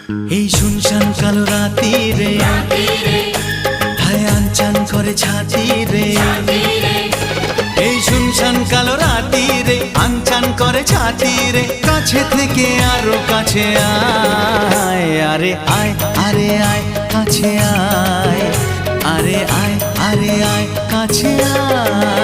এই শুনশান কালো রাতি রে হায় আনচান করে ছাতি রে। এই শুনশান কালো রাতি রে আনচান করে ছাতি রে। কাছে থেকে আরো কাছে আয়, আরে আয় আরে আয় কাছে আয়, আরে আয় আরে আয় কাছে আয়।